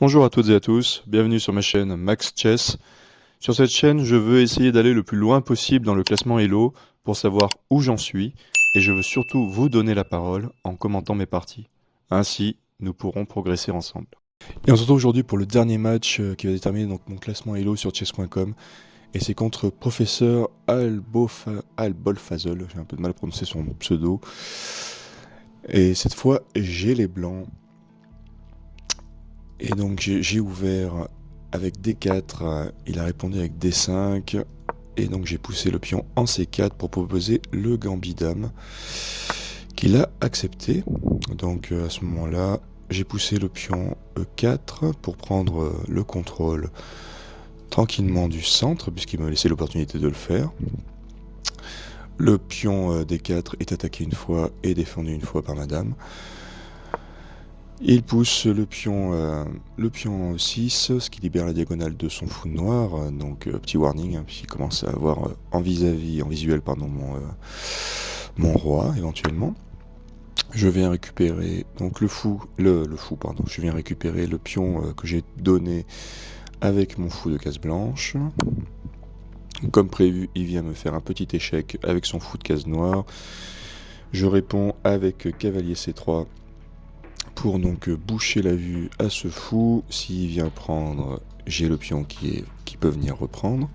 Bonjour à toutes et à tous, bienvenue sur ma chaîne Max Chess. Sur cette chaîne, je veux essayer d'aller le plus loin possible dans le classement Elo pour savoir où j'en suis et je veux surtout vous donner la parole en commentant mes parties. Ainsi, nous pourrons progresser ensemble. Et on se retrouve aujourd'hui pour le dernier match qui va déterminer donc mon classement Elo sur chess.com et c'est contre Professeur Albolfazol, j'ai un peu de mal à prononcer son pseudo. Et cette fois, j'ai les blancs. Et donc j'ai ouvert avec D4, il a répondu avec D5, et donc j'ai poussé le pion en C4 pour proposer le gambit dame, qu'il a accepté. Donc à ce moment-là, j'ai poussé le pion E4 pour prendre le contrôle tranquillement du centre, puisqu'il m'a laissé l'opportunité de le faire. Le pion D4 est attaqué une fois et défendu une fois par ma dame. Il pousse le pion en 6, ce qui libère la diagonale de son fou noir, donc petit warning, puisqu'il commence à avoir en visuel mon roi éventuellement. Je viens récupérer donc je viens récupérer le pion que j'ai donné avec mon fou de case blanche. Comme prévu, il vient me faire un petit échec avec son fou de case noire. Je réponds avec cavalier C3. Pour donc boucher la vue à ce fou. S'il vient prendre, j'ai le pion qui peut venir reprendre.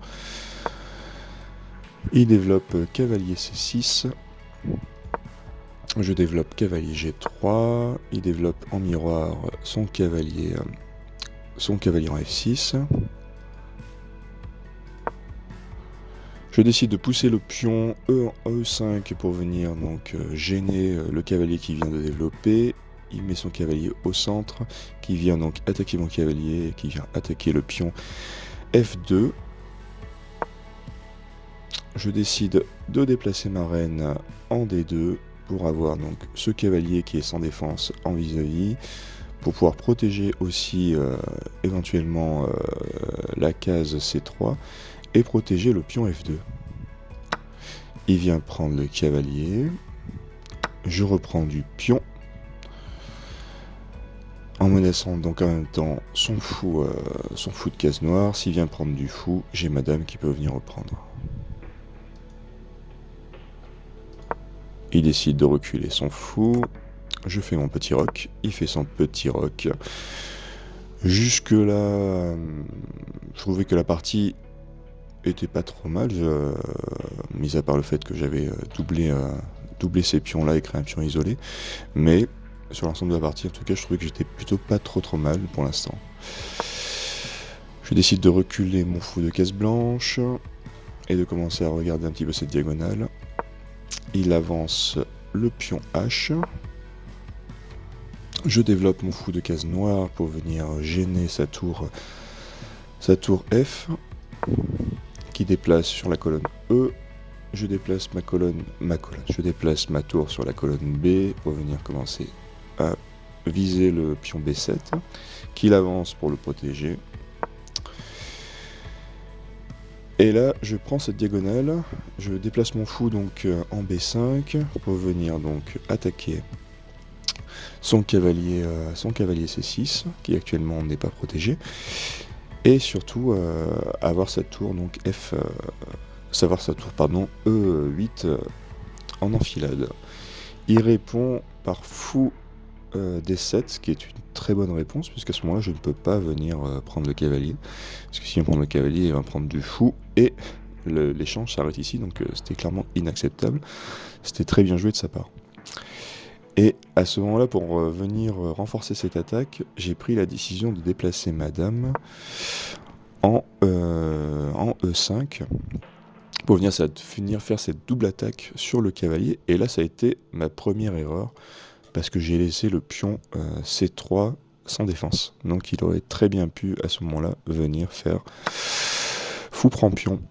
Il développe cavalier C6. Je développe cavalier G3. Il développe en miroir son cavalier en F6. Je décide de pousser le pion en E5 pour venir donc gêner le cavalier qui vient de développer. Il met son cavalier au centre, qui vient donc attaquer mon cavalier, qui vient attaquer le pion F2. Je décide de déplacer ma reine en D2 pour avoir donc ce cavalier qui est sans défense en vis-à-vis, pour pouvoir protéger aussi éventuellement la case C3 et protéger le pion F2. Il vient prendre le cavalier, je reprends du pion, en menaçant donc en même temps son fou de case noire. S'il vient prendre du fou, j'ai madame qui peut venir reprendre. Il décide de reculer son fou. Je fais mon petit roc. Il fait son petit roc. Jusque là, je trouvais que la partie était pas trop mal, mis à part le fait que j'avais doublé ces pions là et créé un pion isolé. Mais sur l'ensemble de la partie, en tout cas, je trouvais que j'étais plutôt pas trop mal pour l'instant. Je décide de reculer mon fou de case blanche et de commencer à regarder un petit peu cette diagonale. Il avance le pion H. Je développe mon fou de case noire pour venir gêner sa tour F, qui déplace sur la colonne E. Je déplace je déplace ma tour sur la colonne B pour venir commencer à viser le pion B7, qu'il avance pour le protéger. Et là, je prends cette diagonale, je déplace mon fou donc en B5 pour venir donc attaquer son cavalier C6, qui actuellement n'est pas protégé, et surtout avoir sa tour donc E8 en enfilade. Il répond par fou D7, ce qui est une très bonne réponse, puisqu'à ce moment-là, je ne peux pas venir prendre le cavalier. Parce que si on prend le cavalier, il va prendre du fou, et l'échange s'arrête ici, donc c'était clairement inacceptable. C'était très bien joué de sa part. Et à ce moment-là, pour venir renforcer cette attaque, j'ai pris la décision de déplacer ma dame en E5, pour venir faire cette double attaque sur le cavalier. Et là, ça a été ma première erreur, parce que j'ai laissé le pion C3 sans défense. Donc il aurait très bien pu à ce moment-là venir faire fou prend pion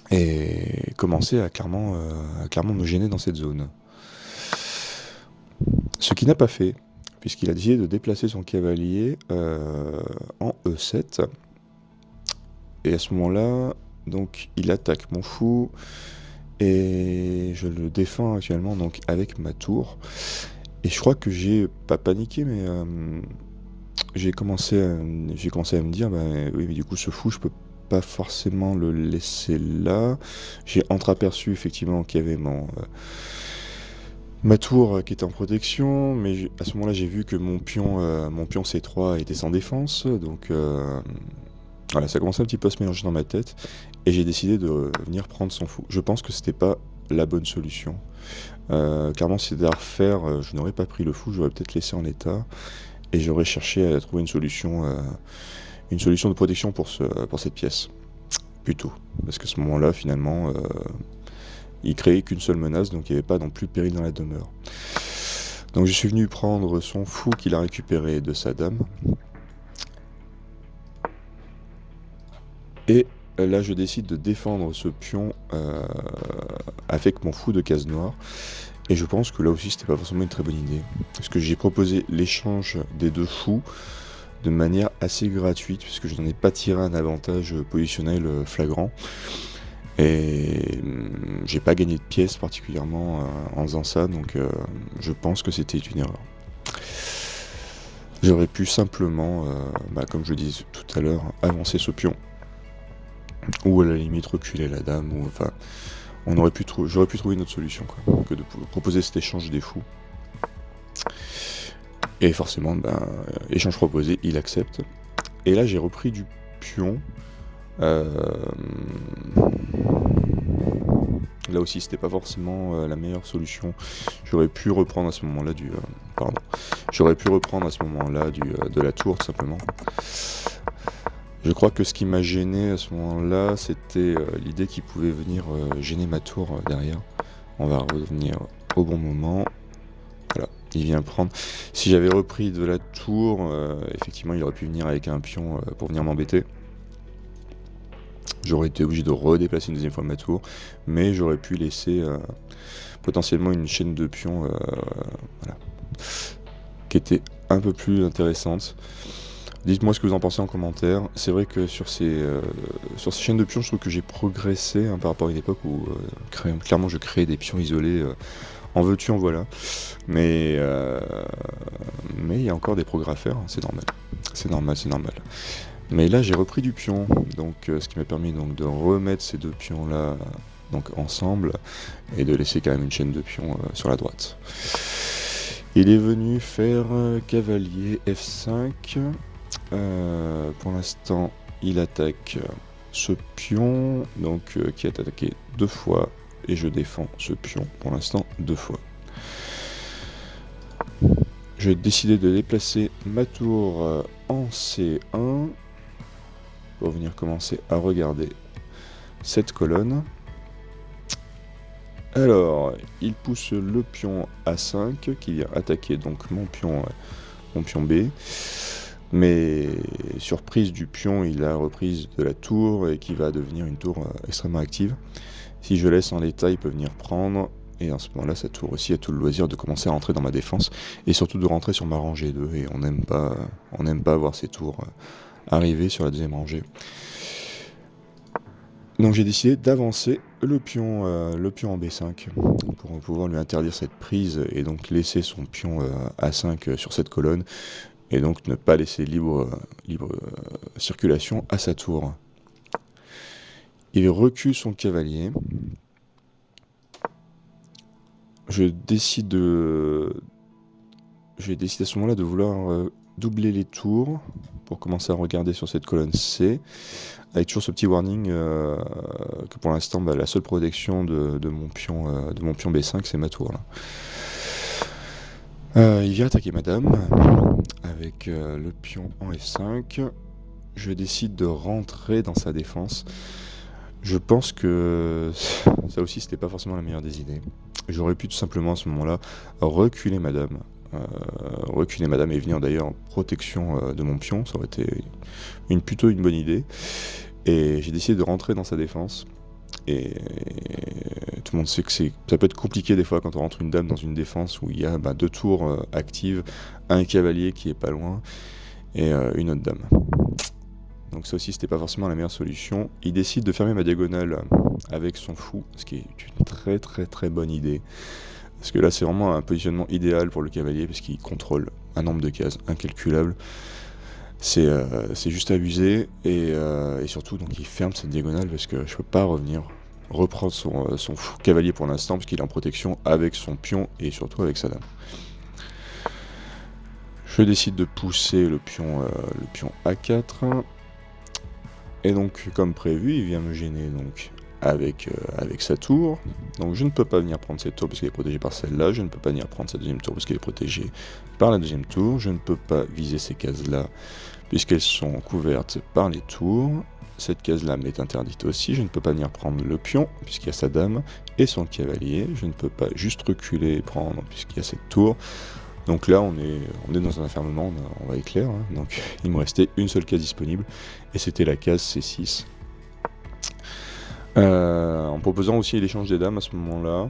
et commencer à clairement me gêner dans cette zone. Ce qu'il n'a pas fait, puisqu'il a décidé de déplacer son cavalier en E7. Et à ce moment-là, donc il attaque mon fou et je le défends actuellement donc avec ma tour. Et je crois que j'ai pas paniqué, mais j'ai commencé à me dire, bah oui, mais du coup, ce fou, je peux pas forcément le laisser là. J'ai entreaperçu effectivement qu'il y avait ma tour qui était en protection, mais à ce moment-là, j'ai vu que mon pion C3 était sans défense, donc voilà, ça commençait un petit peu à se mélanger dans ma tête, et j'ai décidé de venir prendre son fou. Je pense que c'était pas la bonne solution. Clairement, si c'était à refaire, je n'aurais pas pris le fou, j'aurais peut-être laissé en l'état, et j'aurais cherché à trouver une solution de protection pour cette pièce, plutôt. Parce qu'à ce moment-là, finalement, il créait qu'une seule menace, donc il n'y avait pas non plus de péril dans la demeure. Donc je suis venu prendre son fou qu'il a récupéré de sa dame. Et là, je décide de défendre ce pion avec mon fou de case noire. Et je pense que là aussi, c'était pas forcément une très bonne idée. Parce que j'ai proposé l'échange des deux fous de manière assez gratuite, puisque je n'en ai pas tiré un avantage positionnel flagrant. Et j'ai pas gagné de pièces particulièrement en faisant ça, donc je pense que c'était une erreur. J'aurais pu simplement, comme je le disais tout à l'heure, avancer ce pion, ou à la limite reculer la dame, ou enfin, j'aurais pu trouver une autre solution que de proposer cet échange des fous. Et forcément, échange proposé, il accepte. Et là, j'ai repris du pion. Là aussi, c'était pas forcément la meilleure solution. J'aurais pu reprendre à ce moment-là de la tour, tout simplement. Je crois que ce qui m'a gêné à ce moment-là, c'était l'idée qu'il pouvait venir gêner ma tour derrière. On va revenir au bon moment. Voilà, il vient prendre. Si j'avais repris de la tour, effectivement, il aurait pu venir avec un pion pour venir m'embêter. J'aurais été obligé de redéplacer une deuxième fois ma tour, mais j'aurais pu laisser potentiellement une chaîne de pions voilà, qui était un peu plus intéressante. Dites-moi ce que vous en pensez en commentaire. C'est vrai que sur ces chaînes de pions, je trouve que j'ai progressé par rapport à une époque où clairement je créais des pions isolés. En veux-tu, en voilà. Mais il y a encore des progrès à faire, hein, c'est normal. C'est normal. Mais là, j'ai repris du pion, donc ce qui m'a permis donc de remettre ces deux pions-là donc ensemble et de laisser quand même une chaîne de pions sur la droite. Il est venu faire cavalier F5. Pour l'instant, il attaque ce pion, donc qui est attaqué 2 fois, et je défends ce pion pour l'instant 2 fois. J'ai décidé de déplacer ma tour en C1 pour venir commencer à regarder cette colonne. Alors, il pousse le pion A5 qui vient attaquer donc mon pion B. Mais surprise du pion, il a reprise de la tour et qui va devenir une tour extrêmement active. Si je laisse en l'état, il peut venir prendre. Et à ce moment-là, sa tour aussi a tout le loisir de commencer à rentrer dans ma défense. Et surtout de rentrer sur ma rangée 2. Et on n'aime pas voir ces tours arriver sur la deuxième rangée. Donc j'ai décidé d'avancer le pion en B5 pour pouvoir lui interdire cette prise et donc laisser son pion A5 sur cette colonne. Et donc ne pas laisser libre circulation à sa tour. Il recule son cavalier. Je décide à ce moment-là de vouloir doubler les tours pour commencer à regarder sur cette colonne C, avec toujours ce petit warning que pour l'instant la seule protection de mon pion B5 c'est ma tour là. Il vient attaquer madame avec le pion en F5. Je décide de rentrer dans sa défense. Je pense que ça aussi c'était pas forcément la meilleure des idées. J'aurais pu tout simplement à ce moment-là reculer madame et venir d'ailleurs en protection de mon pion, ça aurait été plutôt une bonne idée. Et j'ai décidé de rentrer dans sa défense. Et tout le monde sait que ça peut être compliqué des fois quand on rentre une dame dans une défense où il y a 2 tours actives, un cavalier qui est pas loin et une autre dame. Donc ça aussi c'était pas forcément la meilleure solution. Il décide de fermer ma diagonale avec son fou, ce qui est une très très très bonne idée. Parce que là c'est vraiment un positionnement idéal pour le cavalier parce qu'il contrôle un nombre de cases incalculable. C'est juste abusé et surtout donc il ferme cette diagonale parce que je peux pas reprendre son cavalier pour l'instant parce qu'il est en protection avec son pion et surtout avec sa dame. Je décide de pousser le pion A4 et donc comme prévu il vient me gêner donc avec sa tour. Donc je ne peux pas venir prendre cette tour parce qu'elle est protégée par celle-là, je ne peux pas venir prendre sa deuxième tour parce qu'elle est protégée par la deuxième tour, je ne peux pas viser ces cases-là puisqu'elles sont couvertes par les tours. Cette case-là m'est interdite aussi, je ne peux pas venir prendre le pion puisqu'il y a sa dame et son cavalier, je ne peux pas juste reculer et prendre puisqu'il y a cette tour. Donc là on est dans un enfermement, on va être clair, hein. Donc il me restait une seule case disponible et c'était la case C6. En proposant aussi l'échange des dames à ce moment-là,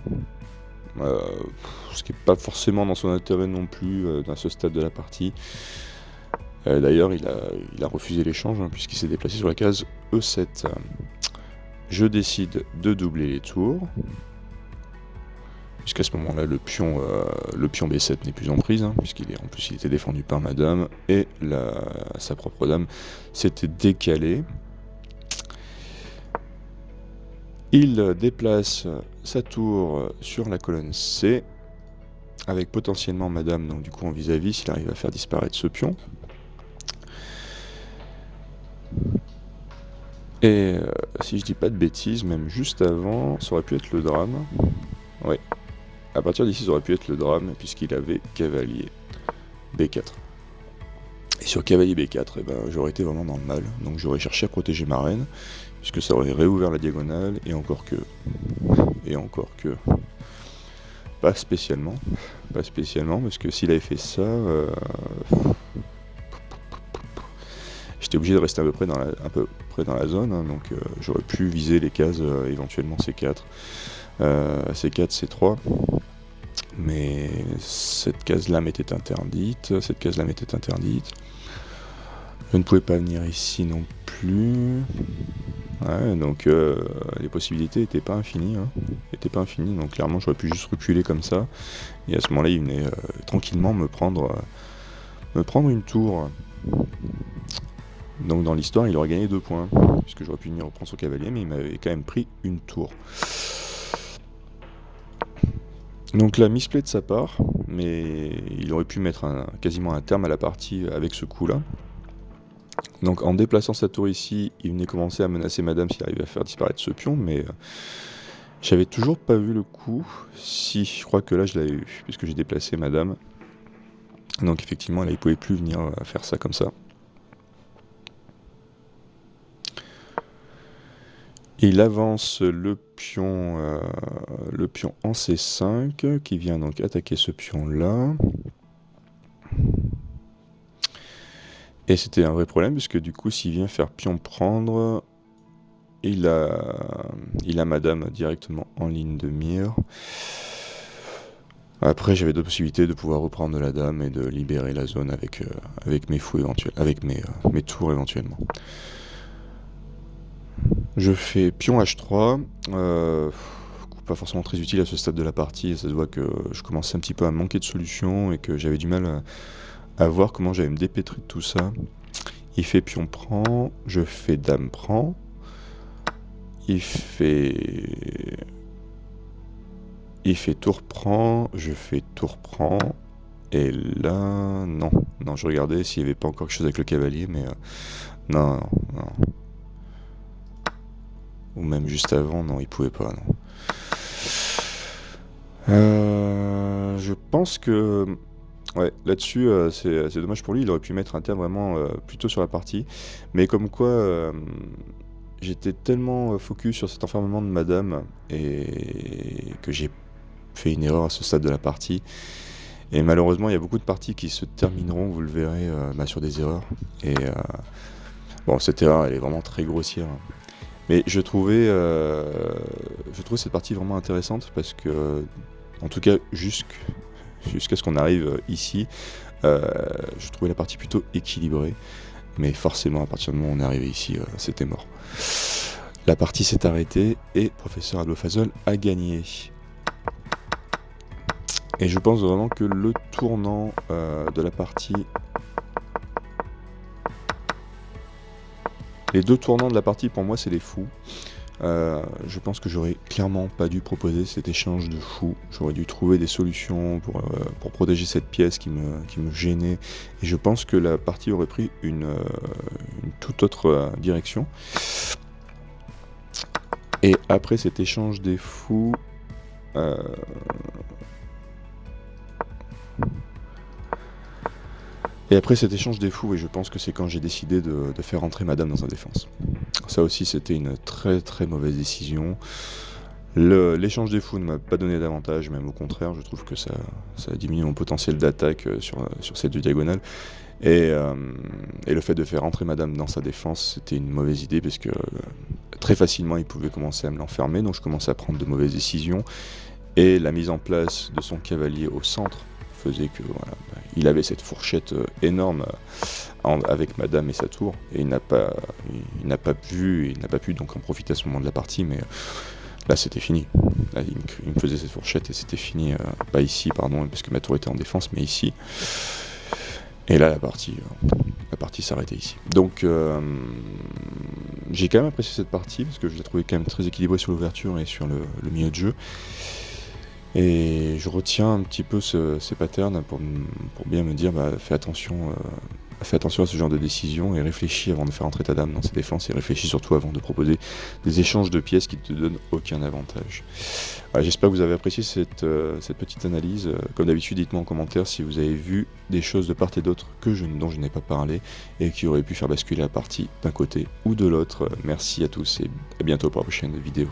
ce qui n'est pas forcément dans son intérêt non plus à ce stade de la partie. D'ailleurs, il a refusé l'échange hein, puisqu'il s'est déplacé sur la case E7. Je décide de doubler les tours, puisqu'à ce moment-là, le pion B7 n'est plus en prise, hein, en plus il était défendu par ma dame, et sa propre dame s'était décalée. Il déplace sa tour sur la colonne C, avec potentiellement ma dame, donc du coup en vis-à-vis, s'il arrive à faire disparaître ce pion. Et si je dis pas de bêtises, même juste avant, ça aurait pu être le drame. Ouais. À partir d'ici, ça aurait pu être le drame, puisqu'il avait cavalier B4. Et sur cavalier B4, eh ben, j'aurais été vraiment dans le mal. Donc j'aurais cherché à protéger ma reine, puisque ça aurait réouvert la diagonale, et encore que... Pas spécialement, parce que s'il avait fait ça... J'étais obligé de rester à peu près dans la zone, hein, donc j'aurais pu viser les cases éventuellement C4, C4, C3, mais cette case-là m'était interdite, Je ne pouvais pas venir ici non plus. Ouais, donc les possibilités n'étaient pas infinies, donc clairement j'aurais pu juste reculer comme ça, et à ce moment-là il venait tranquillement me prendre une tour. Donc dans l'histoire, il aurait gagné 2 points, puisque j'aurais pu venir reprendre son cavalier, mais il m'avait quand même pris une tour. Donc la misplay de sa part, mais il aurait pu mettre quasiment un terme à la partie avec ce coup-là. Donc en déplaçant sa tour ici, il venait commencer à menacer madame s'il arrivait à faire disparaître ce pion, mais j'avais toujours pas vu le coup. Si, je crois que là je l'avais eu, puisque j'ai déplacé madame. Donc effectivement, là il pouvait plus venir faire ça comme ça. Il avance le pion en C5 qui vient donc attaquer ce pion-là. Et c'était un vrai problème puisque du coup s'il vient faire pion prendre, il a madame directement en ligne de mire. Après j'avais d'autres possibilités de pouvoir reprendre la dame et de libérer la zone avec mes fous éventuels, avec mes tours éventuellement. Je fais pion H3, coup pas forcément très utile à ce stade de la partie, ça se voit que je commençais un petit peu à manquer de solutions et que j'avais du mal à voir comment j'allais me dépêtrer de tout ça. Il fait pion prend, je fais dame prend, il fait tour prend, je fais tour prend, et là, non, je regardais s'il n'y avait pas encore quelque chose avec le cavalier, mais non. Ou même juste avant, non, il pouvait pas, non. Je pense que... Ouais, là-dessus, c'est dommage pour lui, il aurait pu mettre un terme vraiment plutôt sur la partie. Mais comme quoi, j'étais tellement focus sur cet enfermement de madame, et que j'ai fait une erreur à ce stade de la partie. Et malheureusement, il y a beaucoup de parties qui se termineront, vous le verrez, sur des erreurs. Et bon, cette erreur, elle est vraiment très grossière. Mais je trouvais cette partie vraiment intéressante parce que, en tout cas, jusqu'à ce qu'on arrive ici, je trouvais la partie plutôt équilibrée. Mais forcément, à partir du moment où on est arrivé ici, c'était mort. La partie s'est arrêtée et Professeur Adolfazol a gagné. Et je pense vraiment que le tournant de la partie Les deux tournants de la partie, pour moi, c'est les fous. Je pense que j'aurais clairement pas dû proposer cet échange de fous. J'aurais dû trouver des solutions pour protéger cette pièce qui me gênait. Et je pense que la partie aurait pris une toute autre direction. Et après cet échange des fous... Et après cet échange des fous, et je pense que c'est quand j'ai décidé de faire entrer madame dans sa défense. Ça aussi, c'était une très très mauvaise décision. L'échange des fous ne m'a pas donné d'avantage, même au contraire, je trouve que ça a diminué mon potentiel d'attaque sur ces deux diagonales. Et le fait de faire entrer madame dans sa défense, c'était une mauvaise idée, parce que très facilement, il pouvait commencer à me l'enfermer, donc je commençais à prendre de mauvaises décisions. Et la mise en place de son cavalier au centre faisait que voilà, il avait cette fourchette énorme avec madame et sa tour, et il n'a pas pu donc en profiter à ce moment de la partie, mais là c'était fini. Là, il me faisait cette fourchette et c'était fini, pas ici pardon, parce que ma tour était en défense, mais ici. Et là la partie s'arrêtait ici. Donc j'ai quand même apprécié cette partie, parce que je l'ai trouvée quand même très équilibrée sur l'ouverture et sur le milieu de jeu. Et je retiens un petit peu ces patterns pour bien me dire, fais attention à ce genre de décision et réfléchis avant de faire entrer ta dame dans ses défenses, et réfléchis surtout avant de proposer des échanges de pièces qui ne te donnent aucun avantage. J'espère que vous avez apprécié cette petite analyse. Comme d'habitude, dites-moi en commentaire si vous avez vu des choses de part et d'autre dont je n'ai pas parlé et qui auraient pu faire basculer la partie d'un côté ou de l'autre. Merci à tous et à bientôt pour la prochaine vidéo.